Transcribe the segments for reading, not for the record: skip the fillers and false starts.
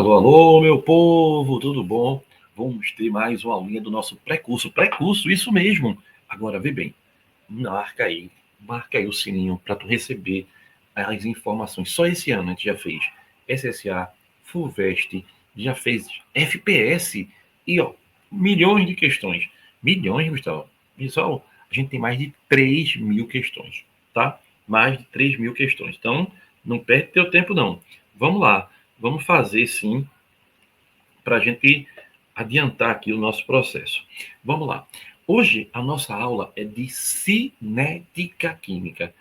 Alô, alô, meu povo, tudo bom? Vamos ter mais uma aulinha do nosso pré-curso. Pré-curso, isso mesmo. Agora, vê bem, marca aí o sininho para tu receber as informações. Só esse ano a gente já fez SSA, FUVEST, já fez FPS e, ó, milhões de questões. Milhões, Gustavo. Pessoal, a gente tem mais de 3.000 questões, tá? Mais de 3.000 questões. Então, não perde teu tempo, não. Vamos lá. Vamos fazer, sim, para a gente adiantar aqui o nosso processo. Vamos lá. Hoje, a nossa aula é de cinética química.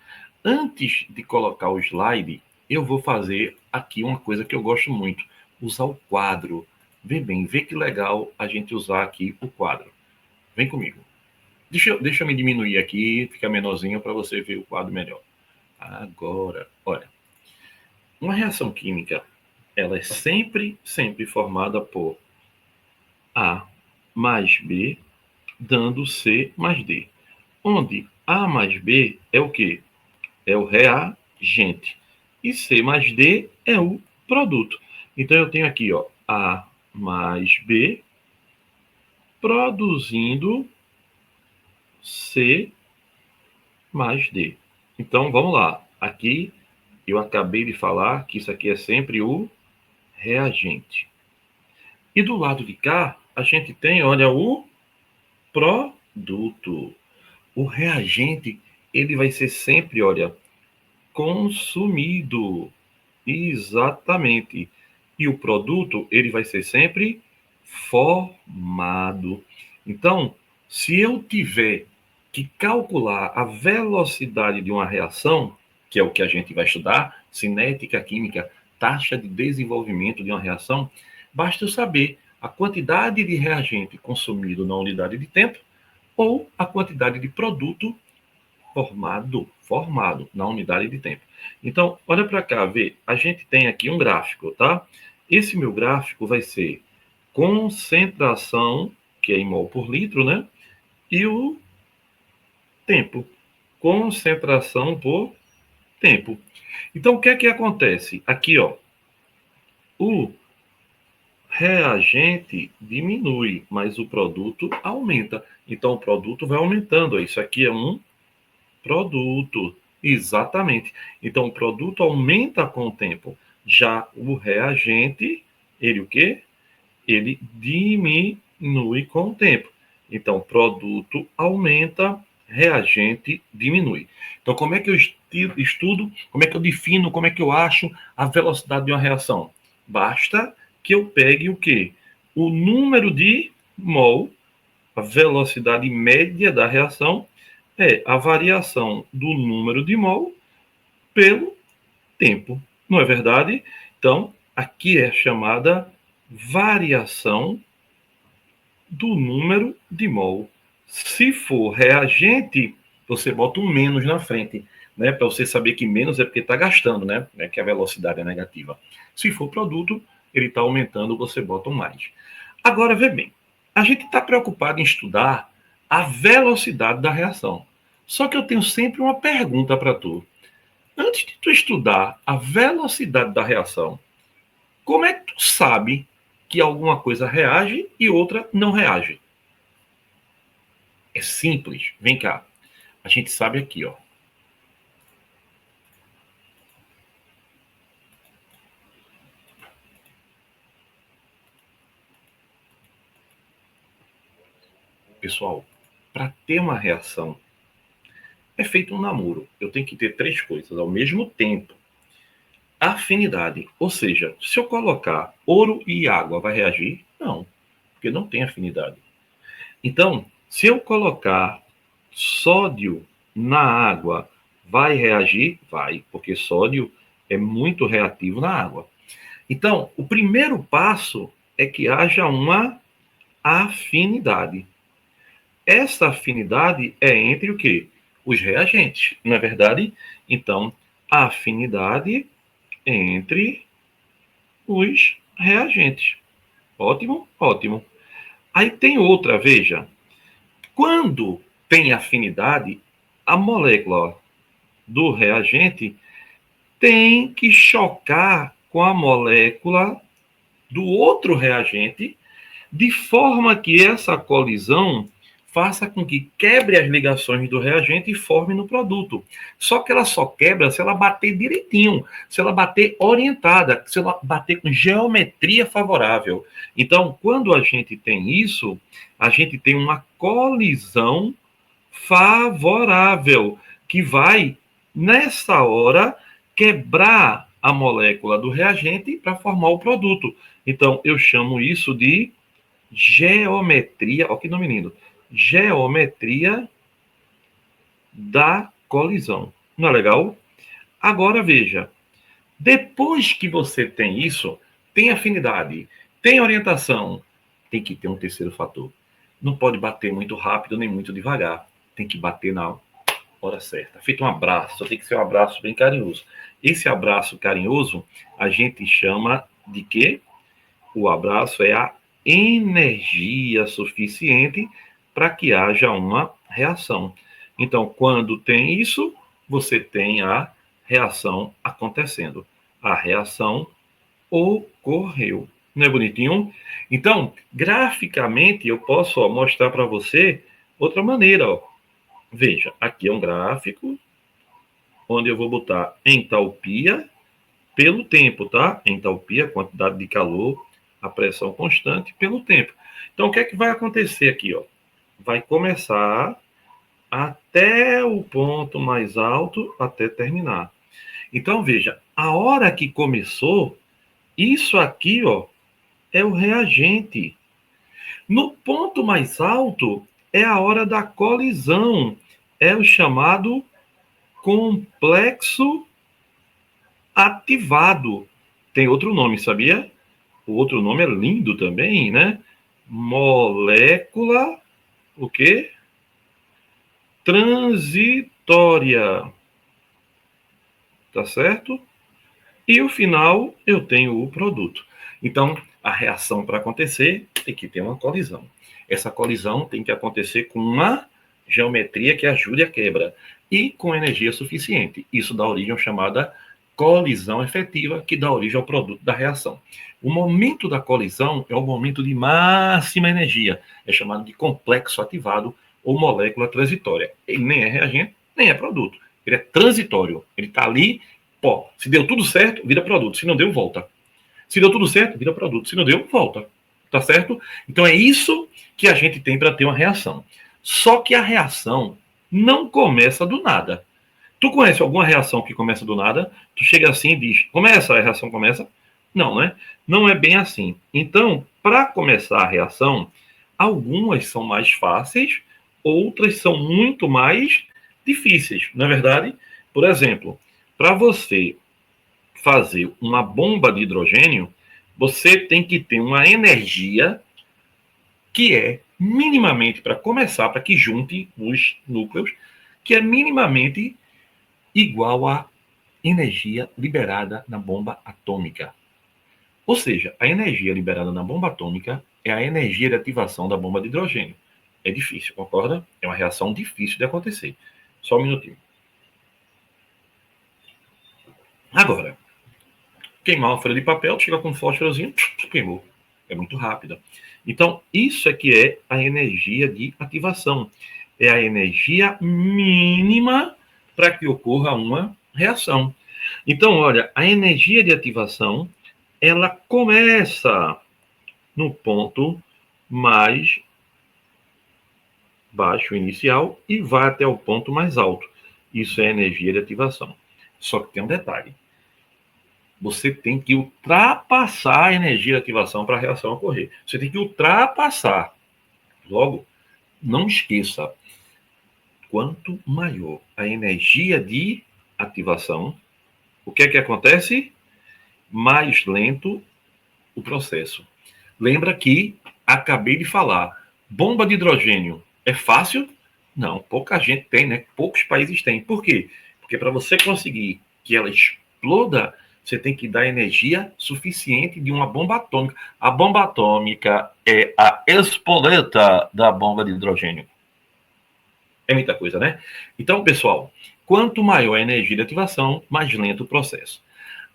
Antes de colocar o slide, eu vou fazer aqui uma coisa que eu gosto muito, usar o quadro. Vê bem, vê que legal a gente usar aqui o quadro. Vem comigo. Deixa eu me diminuir aqui, fica menorzinho para você ver o quadro melhor. Agora, olha, uma reação química, ela é sempre formada por A mais B, dando C mais D. Onde A mais B é o quê? É o reagente. E C mais D é o produto. Então, eu tenho aqui, ó, A mais B produzindo C mais D. Então, vamos lá. Aqui, eu acabei de falar que isso aqui é sempre o reagente. E do lado de cá, a gente tem, olha, o produto. O reagente, ele vai ser sempre, olha, consumido. Exatamente. E o produto, ele vai ser sempre formado. Então, se eu tiver que calcular a velocidade de uma reação, que é o que a gente vai estudar, cinética química, taxa de desenvolvimento de uma reação, basta eu saber a quantidade de reagente consumido na unidade de tempo ou a quantidade de produto formado na unidade de tempo. Então, olha para cá, vê, a gente tem aqui um gráfico, tá? Esse meu gráfico vai ser concentração, que é em mol por litro, né? E o tempo, concentração por tempo. Então, o que é que acontece? Aqui, ó, o reagente diminui, mas o produto aumenta. Então, o produto vai aumentando. Isso aqui é um produto. Exatamente. Então, o produto aumenta com o tempo. Já o reagente, ele o quê? Ele diminui com o tempo. Então, produto aumenta, reagente diminui. Então, como é que eu estudo, como é que eu defino, como é que eu acho a velocidade de uma reação? Basta que eu pegue o quê? O número de mol, a velocidade média da reação, é a variação do número de mol pelo tempo. Não é verdade? Então, aqui é chamada variação do número de mol. Se for reagente, você bota um menos na frente, né? Para você saber que menos é porque está gastando, né? Que a velocidade é negativa. Se for produto, ele está aumentando, você bota um mais. Agora, vê bem, a gente está preocupado em estudar a velocidade da reação. Só que eu tenho sempre uma pergunta para tu. Antes de tu estudar a velocidade da reação, como é que tu sabe que alguma coisa reage e outra não reage? É simples. Vem cá. A gente sabe aqui, ó. Pessoal, para ter uma reação, é feito um namoro. Eu tenho que ter três coisas ao mesmo tempo. Afinidade, ou seja, se eu colocar ouro e água, vai reagir? Não, porque não tem afinidade. Então, se eu colocar sódio na água, vai reagir? Vai, porque sódio é muito reativo na água. Então, o primeiro passo é que haja uma afinidade. Essa afinidade é entre o quê? Os reagentes, não é verdade? Então, a afinidade entre os reagentes. Ótimo, ótimo. Aí tem outra, veja. Quando tem afinidade, a molécula do reagente tem que chocar com a molécula do outro reagente, de forma que essa colisão faça com que quebre as ligações do reagente e forme no produto. Só que ela só quebra se ela bater direitinho, se ela bater orientada, se ela bater com geometria favorável. Então, quando a gente tem isso, a gente tem uma colisão favorável, que vai, nessa hora, quebrar a molécula do reagente para formar o produto. Então, eu chamo isso de geometria, olha que nome lindo, geometria da colisão. Não é legal? Agora veja, depois que você tem isso, tem afinidade, tem orientação, tem que ter um terceiro fator. Não pode bater muito rápido nem muito devagar. Tem que bater na hora certa. Feito um abraço, tem que ser um abraço bem carinhoso. Esse abraço carinhoso, a gente chama de quê? O abraço é a energia suficiente para que haja uma reação. Então, quando tem isso, você tem a reação acontecendo. A reação ocorreu. Não é bonitinho? Então, graficamente, eu posso mostrar para você outra maneira. Ó. Veja, aqui é um gráfico onde eu vou botar entalpia pelo tempo, tá? Entalpia, quantidade de calor, a pressão constante pelo tempo. Então, o que é que vai acontecer aqui, ó? Vai começar até o ponto mais alto, até terminar. Então, veja, a hora que começou, isso aqui, ó, é o reagente. No ponto mais alto, é a hora da colisão. É o chamado complexo ativado. Tem outro nome, sabia? O outro nome é lindo também, né? Molécula, o quê? Transitória. Tá certo? E o final, eu tenho o produto. Então, a reação para acontecer tem que ter uma colisão. Essa colisão tem que acontecer com uma geometria que ajude a quebra e com energia suficiente. Isso dá origem à chamada colisão efetiva, que dá origem ao produto da reação. O momento da colisão é o momento de máxima energia. É chamado de complexo ativado ou molécula transitória. Ele nem é reagente, nem é produto. Ele é transitório. Ele está ali, pô, se deu tudo certo, vira produto. Se não deu, volta. Se deu tudo certo, vira produto. Se não deu, volta. Tá certo? Então é isso que a gente tem para ter uma reação. Só que a reação não começa do nada. Tu conhece alguma reação que começa do nada? Tu chega assim e diz, começa, a reação começa? Não, né? Não é bem assim. Então, para começar a reação, algumas são mais fáceis, outras são muito mais difíceis, não é verdade? Por exemplo, para você fazer uma bomba de hidrogênio, você tem que ter uma energia que é minimamente, para começar, para que junte os núcleos, que é minimamente igual à energia liberada na bomba atômica. Ou seja, a energia liberada na bomba atômica é a energia de ativação da bomba de hidrogênio. É difícil, concorda? É uma reação difícil de acontecer. Só um minutinho. Agora, queimar uma folha de papel, chega com um fósforozinho, queimou. É muito rápida. Então, isso é que é a energia de ativação. É a energia mínima para que ocorra uma reação. Então, olha, a energia de ativação, ela começa no ponto mais baixo inicial e vai até o ponto mais alto. Isso é energia de ativação. Só que tem um detalhe. Você tem que ultrapassar a energia de ativação para a reação ocorrer. Você tem que ultrapassar. Logo, não esqueça, quanto maior a energia de ativação, o que é que acontece? Mais lento o processo. Lembra que acabei de falar, bomba de hidrogênio é fácil? Não, pouca gente tem, né? Poucos países têm. Por quê? Porque para você conseguir que ela exploda, você tem que dar energia suficiente de uma bomba atômica. A bomba atômica é a espoleta da bomba de hidrogênio. É muita coisa, né? Então, pessoal, quanto maior a energia de ativação, mais lento o processo.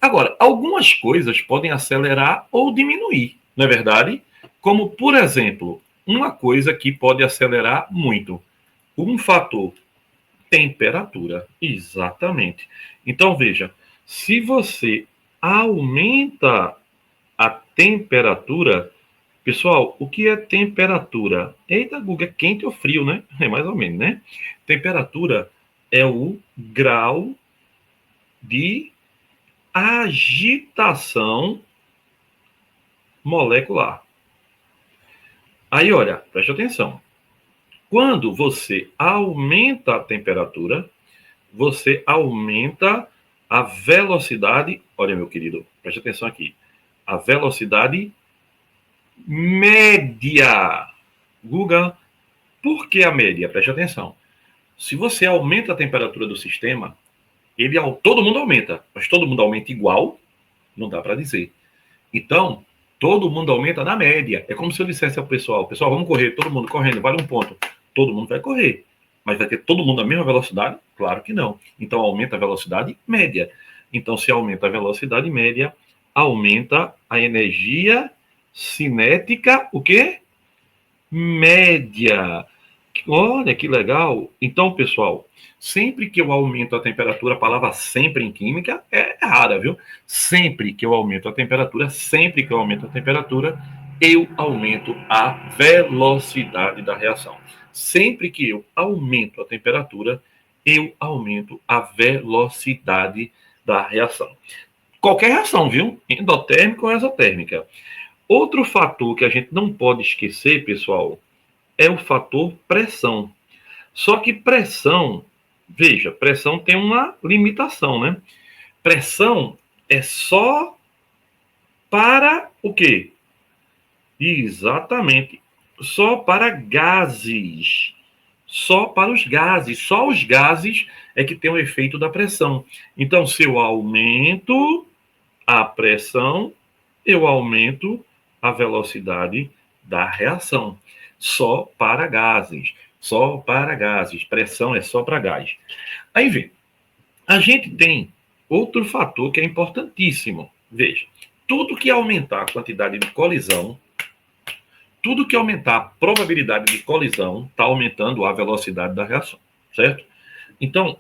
Agora, algumas coisas podem acelerar ou diminuir, não é verdade? Como, por exemplo, uma coisa que pode acelerar muito, um fator, temperatura. Exatamente. Então, veja, se você aumenta a temperatura, pessoal, o que é temperatura? Eita, Guga, é quente ou frio, né? É mais ou menos, né? Temperatura é o grau de agitação molecular. Aí, olha, preste atenção. Quando você aumenta a temperatura, você aumenta a velocidade. Olha, meu querido, preste atenção aqui. A velocidade média. Guga, por que a média? Preste atenção. Se você aumenta a temperatura do sistema, todo mundo aumenta, mas todo mundo aumenta igual? Não dá para dizer. Então, todo mundo aumenta na média. É como se eu dissesse ao pessoal, vamos correr, todo mundo correndo, vale um ponto. Todo mundo vai correr. Mas vai ter todo mundo a mesma velocidade? Claro que não. Então, aumenta a velocidade média. Então, se aumenta a velocidade média, aumenta a energia cinética, o quê? Média. Olha que legal. Então, pessoal, sempre que eu aumento a temperatura, a palavra sempre em química é rara, viu? Sempre que eu aumento a temperatura, eu aumento a velocidade da reação. Sempre que eu aumento a temperatura, eu aumento a velocidade da reação. Qualquer reação, viu? Endotérmica ou exotérmica. Outro fator que a gente não pode esquecer, pessoal, é o fator pressão. Só que pressão, veja, pressão tem uma limitação, né? Pressão é só para o quê? Exatamente. Só para gases. Só para os gases. Só os gases é que tem o efeito da pressão. Então, se eu aumento a pressão, eu aumento a velocidade da reação. Só para gases. Só para gases. Pressão é só para gás. Aí vem. A gente tem outro fator que é importantíssimo. Veja, tudo que aumentar a quantidade de colisão, tudo que aumentar a probabilidade de colisão, está aumentando a velocidade da reação, certo? Então,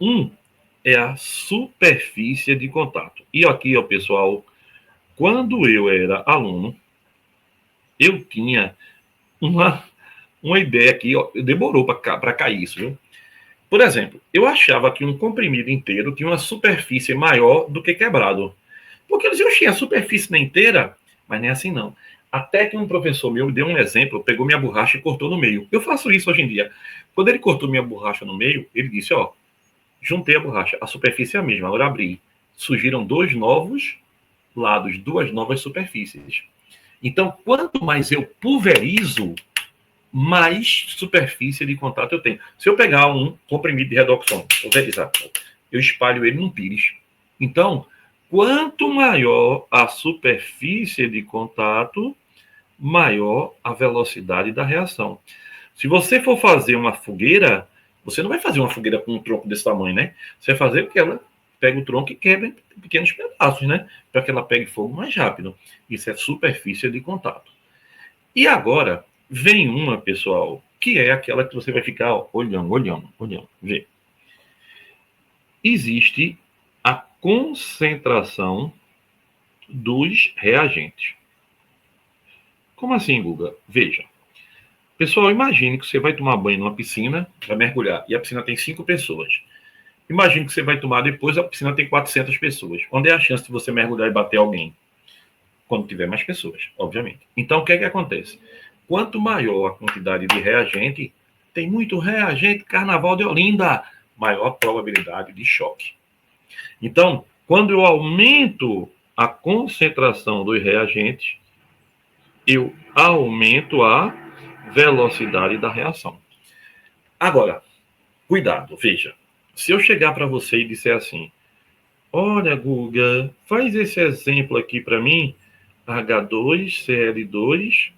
é a superfície de contato. E aqui, ó, pessoal, quando eu era aluno, eu tinha uma ideia aqui, ó, demorou para cair isso, viu? Por exemplo, eu achava que um comprimido inteiro tinha uma superfície maior do que quebrado. Porque eles diziam, a superfície não é inteira, mas nem assim não. Até que um professor meu me deu um exemplo, pegou minha borracha e cortou no meio. Eu faço isso hoje em dia. Quando ele cortou minha borracha no meio, ele disse, ó, juntei a borracha, a superfície é a mesma, agora abri. Surgiram dois novos lados, duas novas superfícies. Então, quanto mais eu pulverizo, mais superfície de contato eu tenho. Se eu pegar um comprimido de redoxon, eu espalho ele num pires. Então, quanto maior a superfície de contato, maior a velocidade da reação. Se você for fazer uma fogueira, você não vai fazer uma fogueira com um tronco desse tamanho, né? Você vai fazer o que ela pega o tronco e quebra em pequenos pedaços, né? Para que ela pegue fogo mais rápido. Isso é superfície de contato. E agora, vem uma, pessoal, que é aquela que você vai ficar olhando, vê. Existe a concentração dos reagentes. Como assim, Guga? Veja. Pessoal, imagine que você vai tomar banho numa piscina, vai mergulhar, e a piscina tem 5 pessoas. Imagine que você vai tomar depois, a piscina tem 400 pessoas. Onde é a chance de você mergulhar e bater alguém? Quando tiver mais pessoas, obviamente. Então, o que é que acontece? Quanto maior a quantidade de reagente, tem muito reagente, Carnaval de Olinda, maior a probabilidade de choque. Então, quando eu aumento a concentração dos reagentes, eu aumento a velocidade da reação. Agora, cuidado, veja. Se eu chegar para você e disser assim, olha, Guga, faz esse exemplo aqui para mim, H2Cl2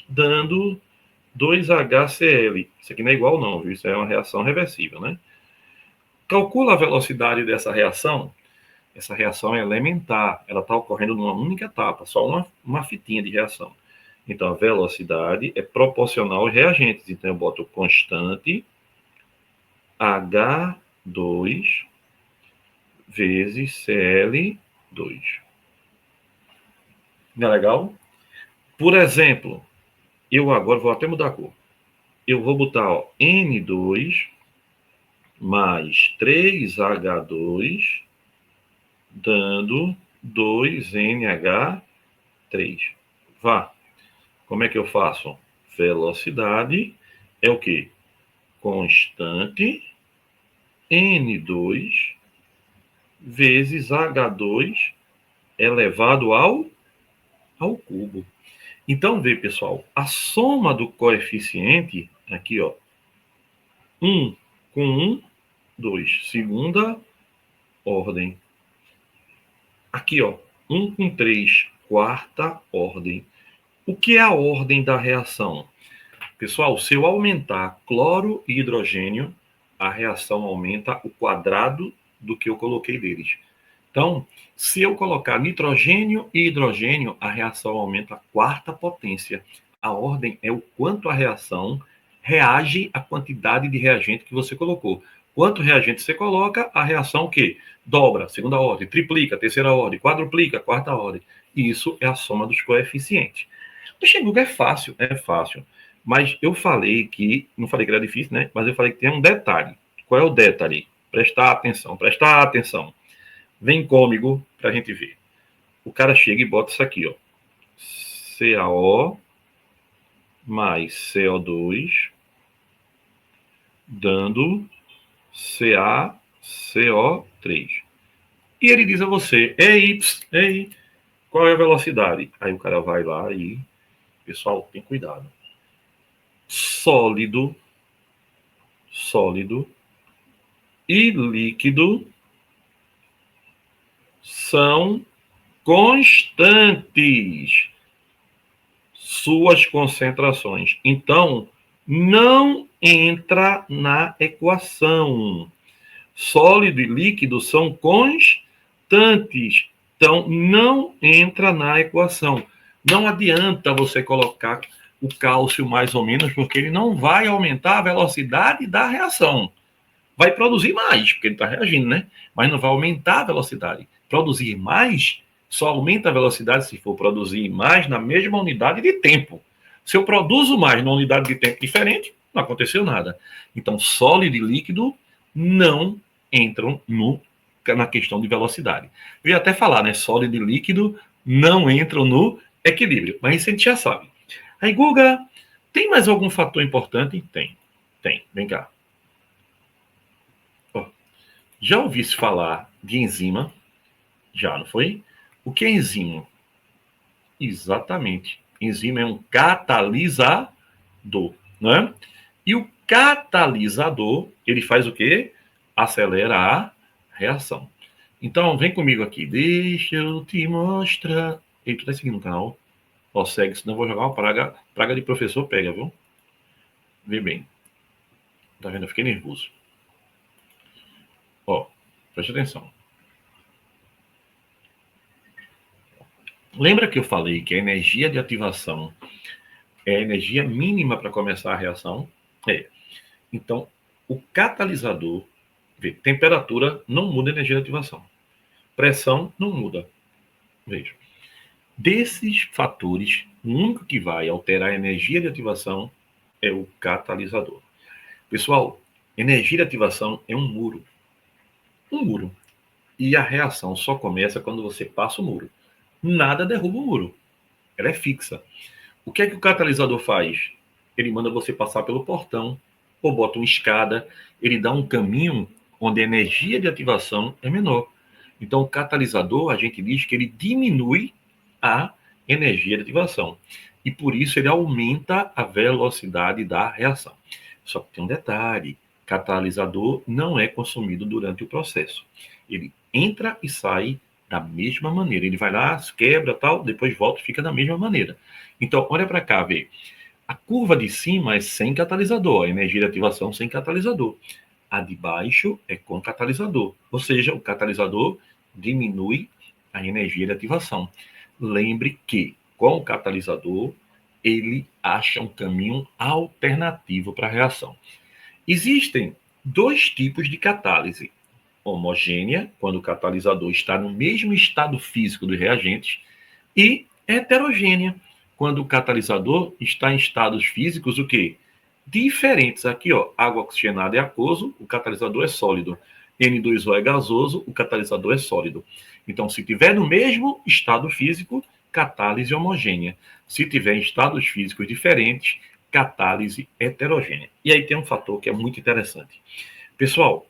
dando 2HCl. Isso aqui não é igual não, viu? Isso é uma reação reversível, né? Calcula a velocidade dessa reação. Essa reação é elementar, ela está ocorrendo numa única etapa, só uma fitinha de reação. Então, a velocidade é proporcional aos reagentes. Então, eu boto constante H2 vezes Cl2. Não é legal? Por exemplo, eu agora vou até mudar a cor. Eu vou botar ó, N2 mais 3H2 dando 2NH3. Vá. Como é que eu faço? Velocidade é o quê? Constante N2 vezes H2 elevado ao cubo. Então, vê, pessoal, a soma do coeficiente, aqui, ó, 1 com 1, 2, segunda ordem. Aqui, ó, 1 com 3, quarta ordem. O que é a ordem da reação? Pessoal, se eu aumentar cloro e hidrogênio, a reação aumenta o quadrado do que eu coloquei deles. Então, se eu colocar nitrogênio e hidrogênio, a reação aumenta a quarta potência. A ordem é o quanto a reação reage à quantidade de reagente que você colocou. Quanto reagente você coloca, a reação o quê? Dobra, segunda ordem, triplica, terceira ordem, quadruplica, quarta ordem. E isso é a soma dos coeficientes. O Luxemburgo é fácil, Mas eu falei que, não falei que era difícil, né? Mas eu falei que tem um detalhe. Qual é o detalhe? Prestar atenção, prestar atenção. Vem comigo para a gente ver. O cara chega e bota isso aqui, ó. CaO mais CO2 dando CaCO3. E ele diz a você, ei, qual é a velocidade? Aí o cara vai lá e, pessoal, tem cuidado. Sólido e líquido são constantes suas concentrações. Então, não entra na equação. Sólido e líquido são constantes. Então, não entra na equação. Não adianta você colocar o cálcio mais ou menos, porque ele não vai aumentar a velocidade da reação. Vai produzir mais, porque ele está reagindo, né? Mas não vai aumentar a velocidade. Produzir mais só aumenta a velocidade se for produzir mais na mesma unidade de tempo. Se eu produzo mais numa unidade de tempo diferente, não aconteceu nada. Então, sólido e líquido não entram na questão de velocidade. Eu ia até falar, né? Sólido e líquido não entram no equilíbrio, mas isso a gente já sabe. Aí, Guga, tem mais algum fator importante? Tem. Vem cá. Já ouvisse falar de enzima? Já, não foi? O que é enzima? Exatamente. Enzima é um catalisador, né? E o catalisador, ele faz o quê? Acelera a reação. Então, vem comigo aqui. Deixa eu te mostrar. Ei, tu tá seguindo o canal? Ó, segue, senão eu vou jogar uma praga. Praga de professor pega, viu? Vê bem. Tá vendo? Eu fiquei nervoso. Ó, preste atenção. Lembra que eu falei que a energia de ativação é a energia mínima para começar a reação? Então, o catalisador, temperatura não muda a energia de ativação. Pressão não muda. Veja. Desses fatores, o único que vai alterar a energia de ativação é o catalisador. Pessoal, energia de ativação é um muro. Um muro. E a reação só começa quando você passa o muro. Nada derruba o muro. Ela é fixa. O que é que o catalisador faz? Ele manda você passar pelo portão, ou bota uma escada, ele dá um caminho onde a energia de ativação é menor. Então, o catalisador, a gente diz que ele diminui a energia de ativação. E por isso ele aumenta a velocidade da reação. Só que tem um detalhe: catalisador não é consumido durante o processo. Ele entra e sai da mesma maneira. Ele vai lá, quebra, tal, depois volta e fica da mesma maneira. Então, olha para cá, vê. A curva de cima é sem catalisador, a energia de ativação sem catalisador. A de baixo é com catalisador. Ou seja, o catalisador diminui a energia de ativação. Lembre que, com o catalisador, ele acha um caminho alternativo para a reação. Existem dois tipos de catálise: homogênea, quando o catalisador está no mesmo estado físico dos reagentes, e heterogênea, quando o catalisador está em estados físicos o quê? Diferentes. Aqui, ó, água oxigenada é aquoso, o catalisador é sólido. N2O é gasoso, o catalisador é sólido. Então, se tiver no mesmo estado físico, catálise homogênea. Se tiver em estados físicos diferentes, catálise heterogênea. E aí tem um fator que é muito interessante. Pessoal,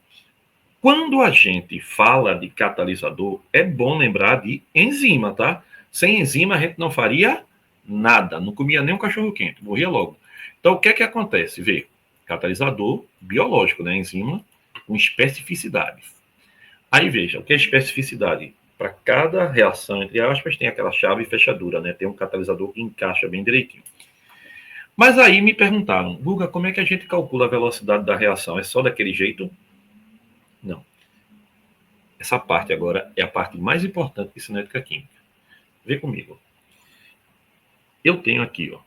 quando a gente fala de catalisador, é bom lembrar de enzima, tá? Sem enzima a gente não faria nada, não comia nem um cachorro-quente, morria logo. Então, o que é que acontece? Vê, catalisador biológico, né? Enzima com especificidade. Aí veja, o que é especificidade? Para cada reação, entre aspas, tem aquela chave fechadura, né? Tem um catalisador que encaixa bem direitinho. Mas aí me perguntaram, Guga, como é que a gente calcula a velocidade da reação? É só daquele jeito? Não. Essa parte agora é a parte mais importante de cinética química. Vê comigo. Eu tenho aqui, ó,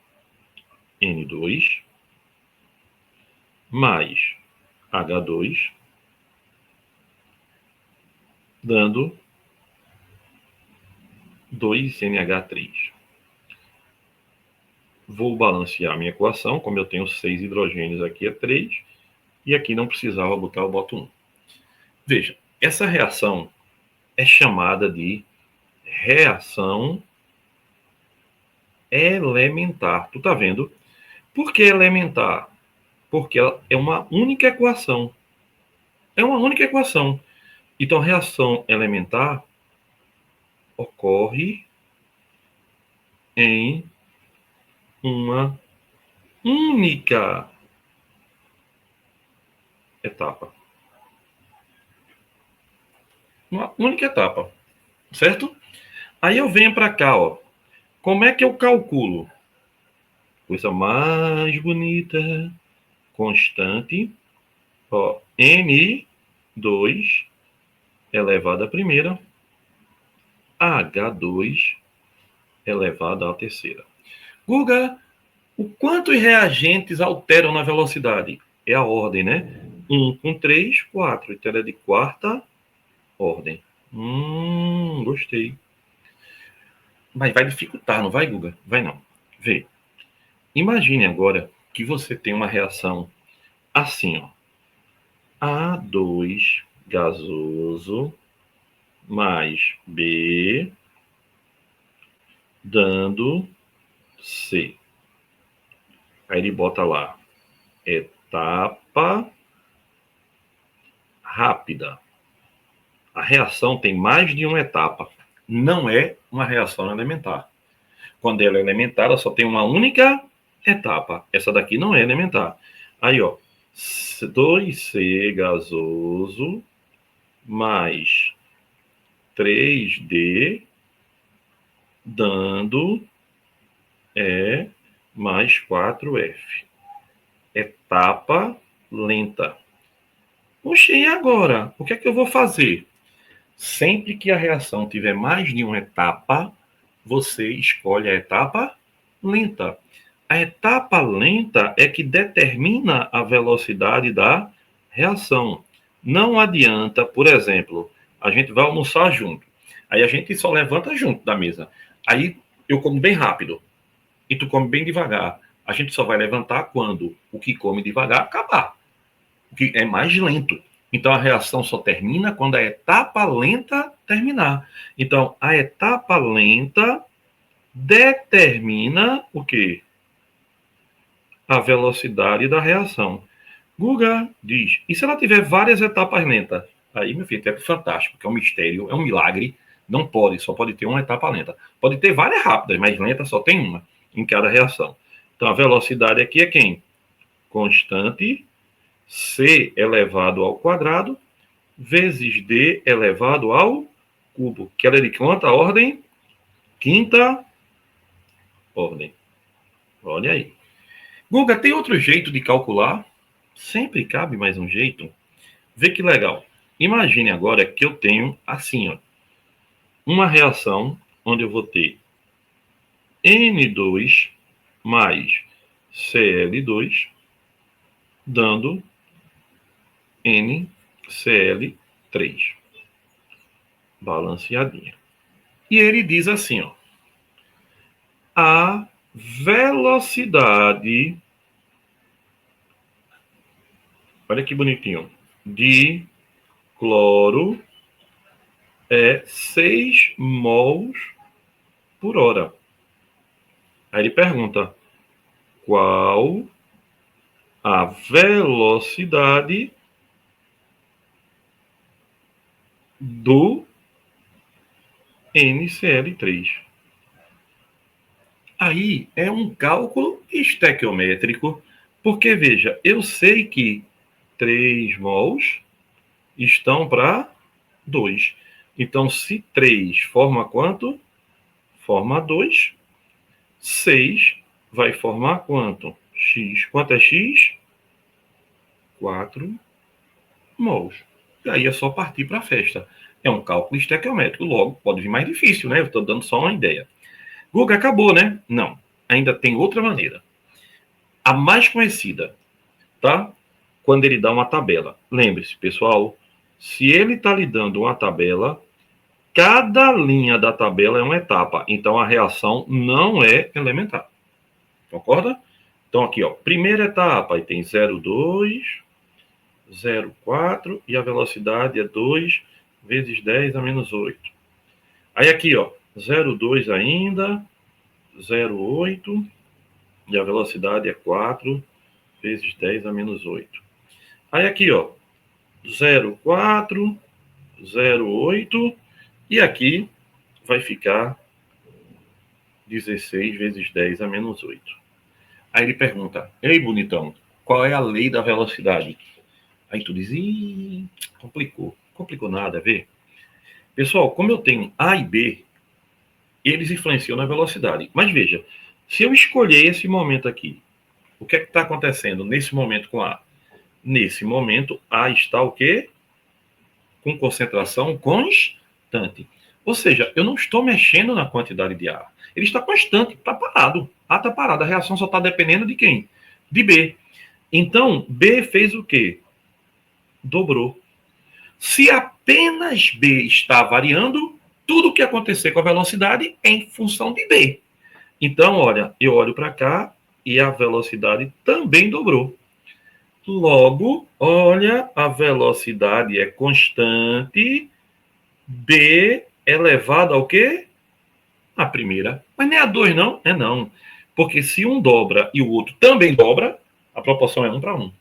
N2 mais H2 dando 2NH3. Vou balancear a minha equação, como eu tenho 6 hidrogênios, aqui é 3, e aqui não precisava botar, eu boto 1. Veja, essa reação é chamada de reação elementar. Tu tá vendo? Por que elementar? Porque ela é uma única equação. É uma única equação. Então, a reação elementar ocorre em uma única etapa. Uma única etapa, certo? Aí eu venho para cá, ó. Como é que eu calculo? Coisa mais bonita, constante, ó, N2 elevado à primeira, H2 elevado à terceira. Guga, o quanto os reagentes alteram na velocidade? É a ordem, né? 1 com 3, 4. Então é de quarta ordem. Gostei. Mas vai dificultar, não vai, Guga? Vai não. Vê. Imagine agora que você tem uma reação assim, ó. A2 gasoso mais B dando C. Aí ele bota lá, etapa rápida. A reação tem mais de uma etapa. Não é uma reação elementar. Quando ela é elementar, ela só tem uma única etapa. Essa daqui não é elementar. Aí, ó, 2C gasoso mais 3D dando E mais 4F. Etapa lenta. Oxe, e agora? O que é que eu vou fazer? Sempre que a reação tiver mais de uma etapa, você escolhe a etapa lenta. A etapa lenta é que determina a velocidade da reação. Não adianta, por exemplo, a gente vai almoçar junto. Aí a gente só levanta junto da mesa. Aí eu como bem rápido e tu come bem devagar. A gente só vai levantar quando o que come devagar acabar. O que é mais lento. Então a reação só termina quando a etapa lenta terminar. Então a etapa lenta determina o quê? A velocidade da reação. Guga diz, e se ela tiver várias etapas lentas? Aí, meu filho, é fantástico, que é um mistério, é um milagre. Não pode, só pode ter uma etapa lenta. Pode ter várias rápidas, mas lenta só tem uma em cada reação. Então a velocidade aqui é quem? Constante C elevado ao quadrado vezes D elevado ao cubo. Que ela é de quanta ordem? Quinta ordem. Olha aí. Guga, tem outro jeito de calcular? Sempre cabe mais um jeito. Vê que legal. Imagine agora que eu tenho assim, ó. uma reação onde eu vou ter N2 mais Cl2 dando NCl3. Balanceadinha. E ele diz assim, ó, a velocidade, olha que bonitinho, de cloro é 6 mols por hora. Aí ele pergunta, qual a velocidade do NCl3? Aí é um cálculo estequiométrico, porque, veja, eu sei que 3 mols estão para 2. Então, se 3 forma quanto? Forma 2. 6 vai formar quanto? X. Quanto é X? 4 mols. E aí é só partir para a festa. É um cálculo estequiométrico. Logo, pode vir mais difícil, né? Eu estou dando só uma ideia. Guga, acabou, né? Não. Ainda tem outra maneira. A mais conhecida, tá? Quando ele dá uma tabela. Lembre-se, pessoal, se ele está lhe dando uma tabela, cada linha da tabela é uma etapa. Então, a reação não é elementar. Concorda? Então, aqui, ó, primeira etapa, aí tem 0,2, 0,4, e a velocidade é 2 vezes 10 a menos 8. Aí aqui, ó, 0,2 ainda, 0,8, e a velocidade é 4 vezes 10 a menos 8. Aí aqui, ó, 0,4, 0,8, e aqui vai ficar 16 vezes 10 a menos 8. Aí ele pergunta, ei, bonitão, qual é a lei da velocidade? Aí tu diz, ih, complicou. Complicou nada, vê? Pessoal, como eu tenho A e B, eles influenciam na velocidade. Mas veja, se eu escolher esse momento aqui, o que é que está acontecendo nesse momento com A? Nesse momento, A está o quê? Com concentração constante. Ou seja, eu não estou mexendo na quantidade de A. Ele está constante, está parado. A está parado. A reação só está dependendo de quem? De B. Então, B fez o quê? Dobrou. Se apenas B está variando, tudo o que acontecer com a velocidade é em função de B. Então, olha, eu olho para cá e a velocidade também dobrou. Logo, olha, a velocidade é constante, B elevado ao quê? A primeira. Mas nem a 2 não? É não. Porque se um dobra e o outro também dobra, a proporção é 1 para 1.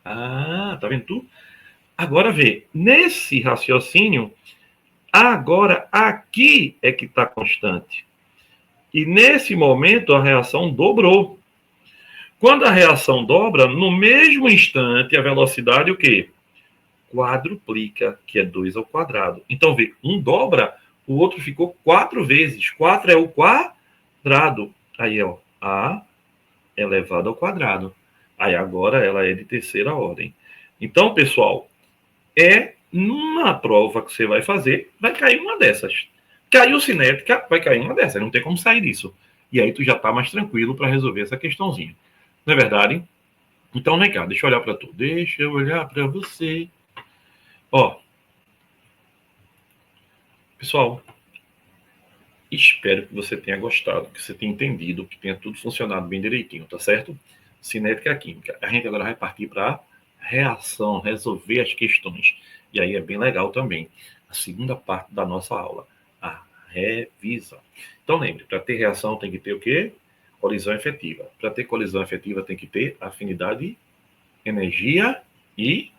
Ah, tá vendo tu? Agora vê, nesse raciocínio, agora aqui é que está constante. E nesse momento a reação dobrou. Quando a reação dobra, no mesmo instante a velocidade o quê? Quadruplica, que é 2 ao quadrado. Então vê, um dobra, o outro ficou 4 vezes. 4 é o quadrado. Aí, ó, A elevado ao quadrado. Aí agora ela é de terceira ordem. Então, pessoal, numa prova que você vai fazer, vai cair uma dessas. Caiu cinética, vai cair uma dessas. Não tem como sair disso. E aí tu já tá mais tranquilo para resolver essa questãozinha. Não é verdade? Então, vem cá, deixa eu olhar para tu. Deixa eu olhar para você. Ó. Pessoal, espero que você tenha gostado, que você tenha entendido, que tenha tudo funcionado bem direitinho, tá certo? Cinética química. A gente agora vai partir para reação, resolver as questões. E aí é bem legal também. A segunda parte da nossa aula, a revisão. Então lembre, para ter reação tem que ter o quê? Colisão efetiva. Para ter colisão efetiva tem que ter afinidade, energia e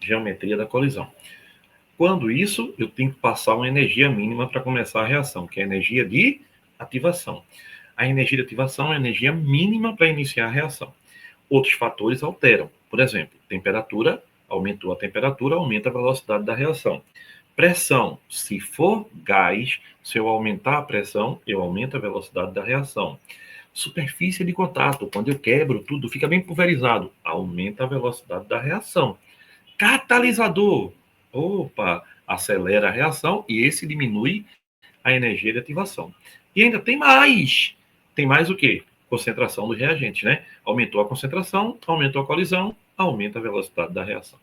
geometria da colisão. Quando isso, eu tenho que passar uma energia mínima para começar a reação, que é a energia de ativação. A energia de ativação é a energia mínima para iniciar a reação. Outros fatores alteram. Por exemplo, temperatura, aumentou a temperatura, aumenta a velocidade da reação. Pressão, se for gás, se eu aumentar a pressão, eu aumento a velocidade da reação. Superfície de contato, quando eu quebro tudo, fica bem pulverizado, aumenta a velocidade da reação. Catalisador, opa, acelera a reação e esse diminui a energia de ativação. E ainda tem mais. Tem mais o quê? Concentração do reagente, né? Aumentou a concentração, aumentou a colisão, aumenta a velocidade da reação.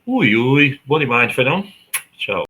Ui, ui, bom demais, foi não? Tchau.